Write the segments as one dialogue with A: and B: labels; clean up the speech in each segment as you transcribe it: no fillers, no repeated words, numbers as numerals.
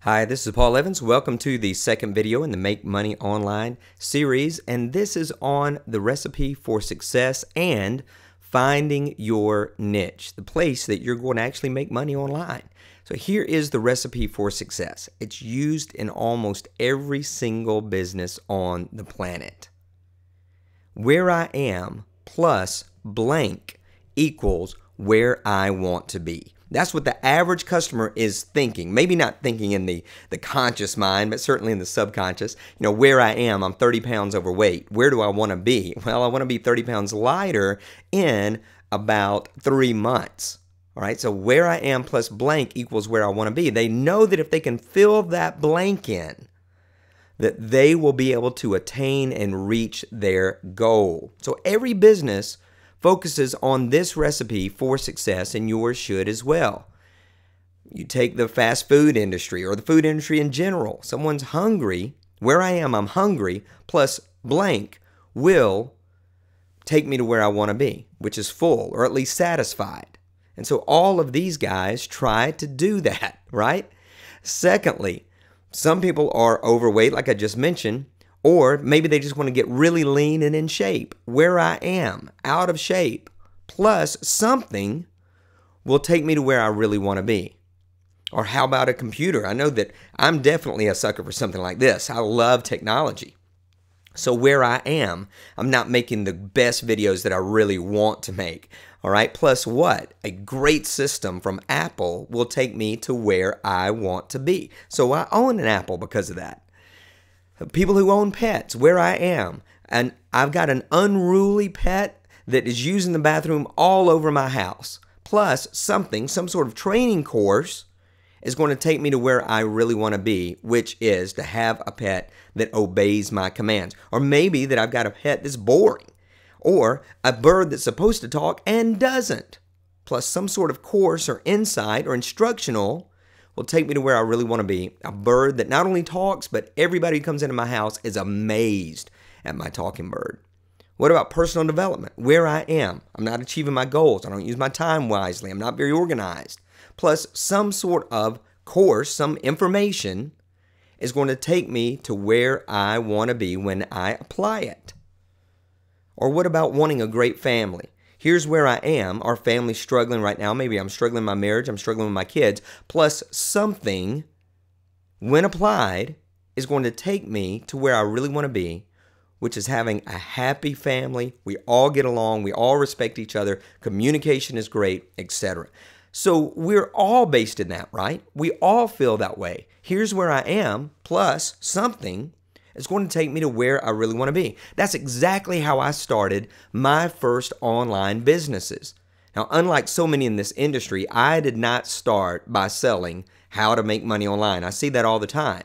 A: Hi, this is Paul Evans. Welcome to the second video in the Make Money Online series, and this is on the recipe for success and finding your niche, the place that you're going to actually make money online. So here is the recipe for success. It's used in almost every single business on the planet. Where I am plus blank equals where I want to be. That's what the average customer is thinking. Maybe not thinking in the conscious mind, but certainly in the subconscious. You know, where I am, I'm 30 pounds overweight. Where do I want to be? Well, I want to be 30 pounds lighter in about 3 months. All right, so where I am plus blank equals where I want to be. They know that if they can fill that blank in, that they will be able to attain and reach their goal. So every business focuses on this recipe for success, and yours should as well. You take the fast food industry or the food industry in general. Someone's hungry. Where I am, I'm hungry, plus blank will take me to where I want to be, which is full or at least satisfied. And so all of these guys try to do that, right? Secondly, some people are overweight, like I just mentioned, or maybe they just want to get really lean and in shape. Where I am, out of shape, plus something will take me to where I really want to be. Or how about a computer? I know that I'm definitely a sucker for something like this. I love technology. So where I am, I'm not making the best videos that I really want to make. All right, plus what? A great system from Apple will take me to where I want to be. So I own an Apple because of that. People who own pets, where I am, and I've got an unruly pet that is using the bathroom all over my house, plus some sort of training course is going to take me to where I really want to be, which is to have a pet that obeys my commands. Or maybe that I've got a pet that's boring, or a bird that's supposed to talk and doesn't, plus some sort of course or insight or instructional will take me to where I really want to be. A bird that not only talks, but everybody who comes into my house is amazed at my talking bird. What about personal development? Where I am, I'm not achieving my goals. I don't use my time wisely. I'm not very organized. Plus, some sort of course, some information is going to take me to where I want to be when I apply it. Or what about wanting a great family? Here's where I am. Our family's struggling right now. Maybe I'm struggling in my marriage. I'm struggling with my kids. Plus something, when applied, is going to take me to where I really want to be, which is having a happy family. We all get along. We all respect each other. Communication is great, etc. So we're all based in that, right? We all feel that way. Here's where I am, plus something is going to take me to where I really want to be. That's exactly how I started my first online businesses. Now, unlike so many in this industry, I did not start by selling how to make money online. I see that all the time.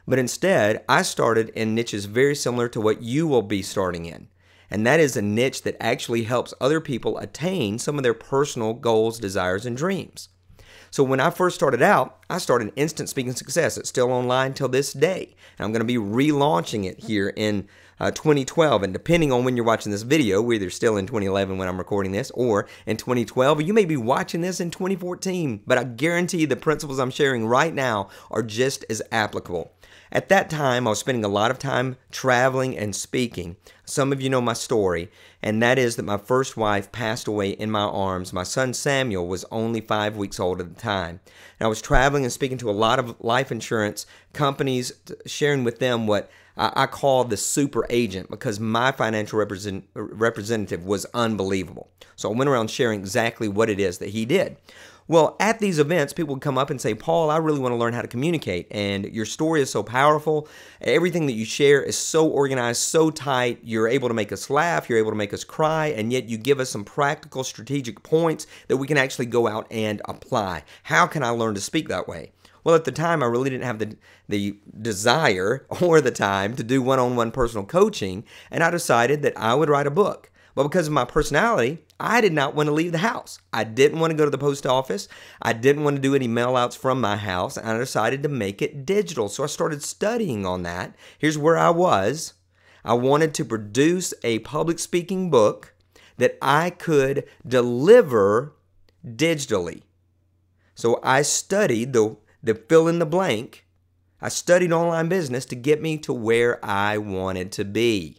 A: But instead, I started in niches very similar to what you will be starting in. And that is a niche that actually helps other people attain some of their personal goals, desires, and dreams. So when I first started out, I started Instant Speaking Success. It's still online till this day. And I'm going to be relaunching it here in 2012. And depending on when you're watching this video, we're either still in 2011 when I'm recording this or in 2012, or you may be watching this in 2014. But I guarantee you the principles I'm sharing right now are just as applicable. At that time, I was spending a lot of time traveling and speaking. Some of you know my story, and that is that my first wife passed away in my arms. My son Samuel was only 5 weeks old at the time. And I was traveling and speaking to a lot of life insurance companies, sharing with them what I call the super agent, because my financial representative was unbelievable. So I went around sharing exactly what it is that he did. Well, at these events, people would come up and say, Paul, I really want to learn how to communicate, and your story is so powerful. Everything that you share is so organized, so tight. You're able to make us laugh. You're able to make us cry, and yet you give us some practical, strategic points that we can actually go out and apply. How can I learn to speak that way? Well, at the time, I really didn't have the desire or the time to do one-on-one personal coaching, and I decided that I would write a book. But because of my personality, I did not want to leave the house. I didn't want to go to the post office. I didn't want to do any mail outs from my house, and I decided to make it digital. So I started studying on that. Here's where I was. I wanted to produce a public speaking book that I could deliver digitally. So I studied the fill in the blank I studied online business to get me to where I wanted to be.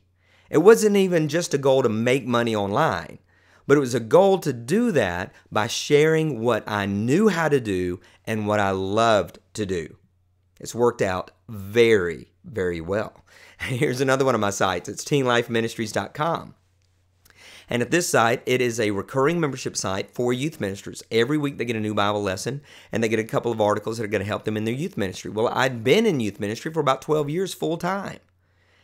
A: It wasn't even just a goal to make money online, but it was a goal to do that by sharing what I knew how to do and what I loved to do. It's worked out very, very well. Here's another one of my sites. It's teenlifeministries.com. And at this site, it is a recurring membership site for youth ministers. Every week they get a new Bible lesson, and they get a couple of articles that are going to help them in their youth ministry. Well, I'd been in youth ministry for about 12 years full time.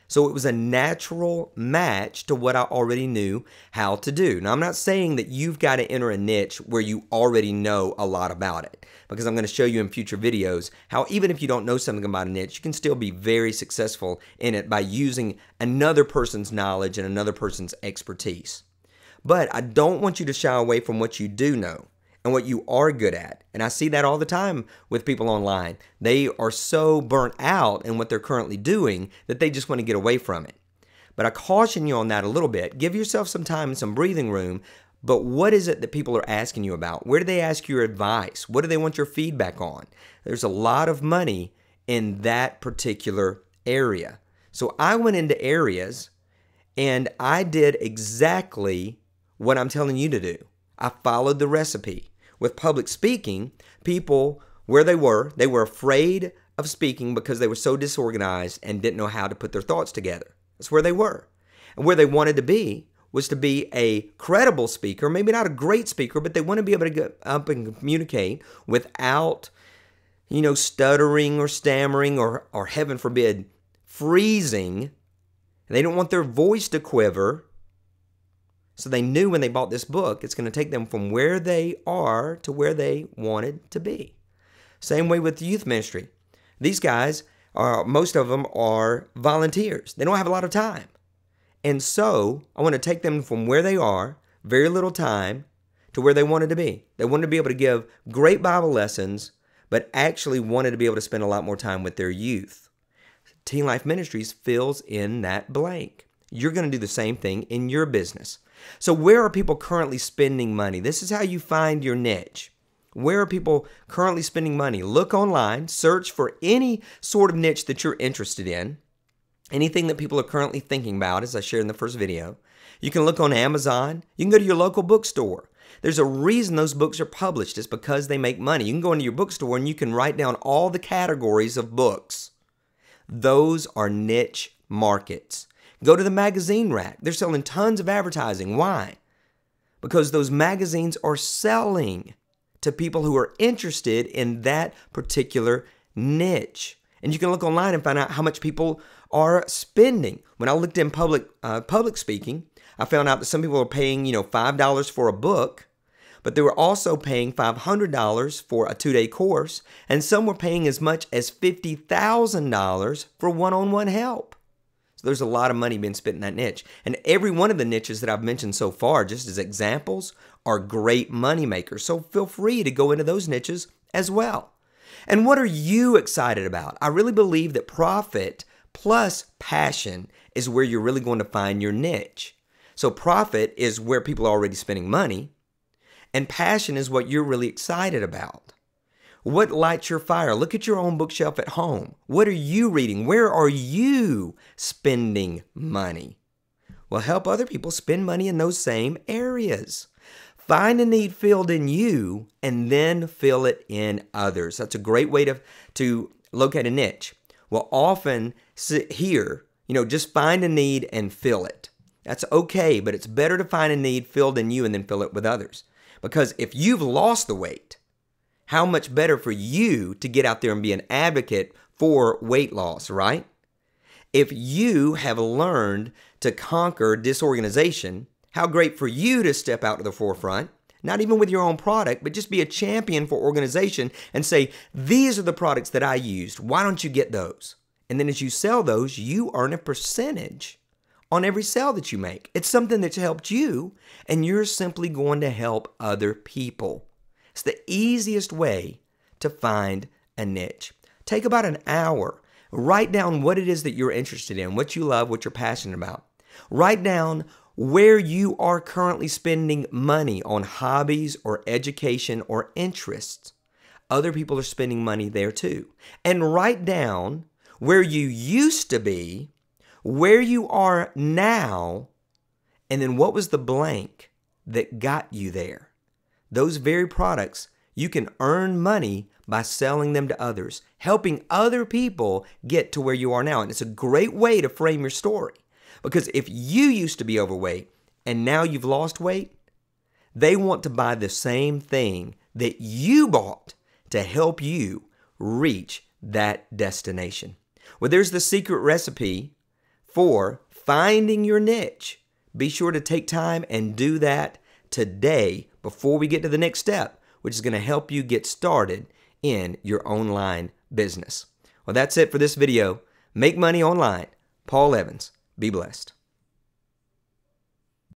A: So it was a natural match to what I already knew how to do. Now, I'm not saying that you've got to enter a niche where you already know a lot about it, because I'm going to show you in future videos how even if you don't know something about a niche, you can still be very successful in it by using another person's knowledge and another person's expertise. But I don't want you to shy away from what you do know and what you are good at. And I see that all the time with people online. They are so burnt out in what they're currently doing that they just want to get away from it. But I caution you on that a little bit. Give yourself some time and some breathing room. But what is it that people are asking you about? Where do they ask your advice? What do they want your feedback on? There's a lot of money in that particular area. So I went into areas and I did exactly what I'm telling you to do. I followed the recipe. With public speaking, people, where they were afraid of speaking because they were so disorganized and didn't know how to put their thoughts together. That's where they were. And where they wanted to be was to be a credible speaker, maybe not a great speaker, but they want to be able to get up and communicate without, stuttering or stammering or heaven forbid, freezing. They don't want their voice to quiver. So they knew when they bought this book, it's going to take them from where they are to where they wanted to be. Same way with youth ministry. These guys, most of them are volunteers. They don't have a lot of time. And so I want to take them from where they are, very little time, to where they wanted to be. They wanted to be able to give great Bible lessons, but actually wanted to be able to spend a lot more time with their youth. Teen Life Ministries fills in that blank. You're going to do the same thing in your business. So where are people currently spending money? This is how you find your niche. Where are people currently spending money? Look online, search for any sort of niche that you're interested in, anything that people are currently thinking about, as I shared in the first video. You can look on Amazon. You can go to your local bookstore. There's a reason those books are published. It's because they make money. You can go into your bookstore and you can write down all the categories of books. Those are niche markets. Go to the magazine rack. They're selling tons of advertising. Why? Because those magazines are selling to people who are interested in that particular niche. And you can look online and find out how much people are spending. When I looked in public speaking, I found out that some people are paying, $5 for a book, but they were also paying $500 for a 2-day course, and some were paying as much as $50,000 for one-on-one help. So there's a lot of money being spent in that niche. And every one of the niches that I've mentioned so far, just as examples, are great money makers. So feel free to go into those niches as well. And what are you excited about? I really believe that profit plus passion is where you're really going to find your niche. So profit is where people are already spending money, and passion is what you're really excited about. What lights your fire? Look at your own bookshelf at home. What are you reading? Where are you spending money? Well, help other people spend money in those same areas. Find a need filled in you and then fill it in others. That's a great way to locate a niche. We'll often sit here, just find a need and fill it. That's okay, but it's better to find a need filled in you and then fill it with others. Because if you've lost the weight, how much better for you to get out there and be an advocate for weight loss, right? If you have learned to conquer disorganization, how great for you to step out to the forefront, not even with your own product, but just be a champion for organization and say, these are the products that I used. Why don't you get those? And then as you sell those, you earn a percentage on every sale that you make. It's something that's helped you, and you're simply going to help other people. It's the easiest way to find a niche. Take about an hour. Write down what it is that you're interested in, what you love, what you're passionate about. Write down where you are currently spending money on hobbies or education or interests. other people are spending money there too. And write down where you used to be, where you are now, and then what was the blank that got you there. Those very products, you can earn money by selling them to others, helping other people get to where you are now. And it's a great way to frame your story, because if you used to be overweight and now you've lost weight, they want to buy the same thing that you bought to help you reach that destination. Well, there's the secret recipe for finding your niche. Be sure to take time and do that today before we get to the next step, which is going to help you get started in your online business. Well, that's it for this video. Make money online. Paul Evans. Be blessed.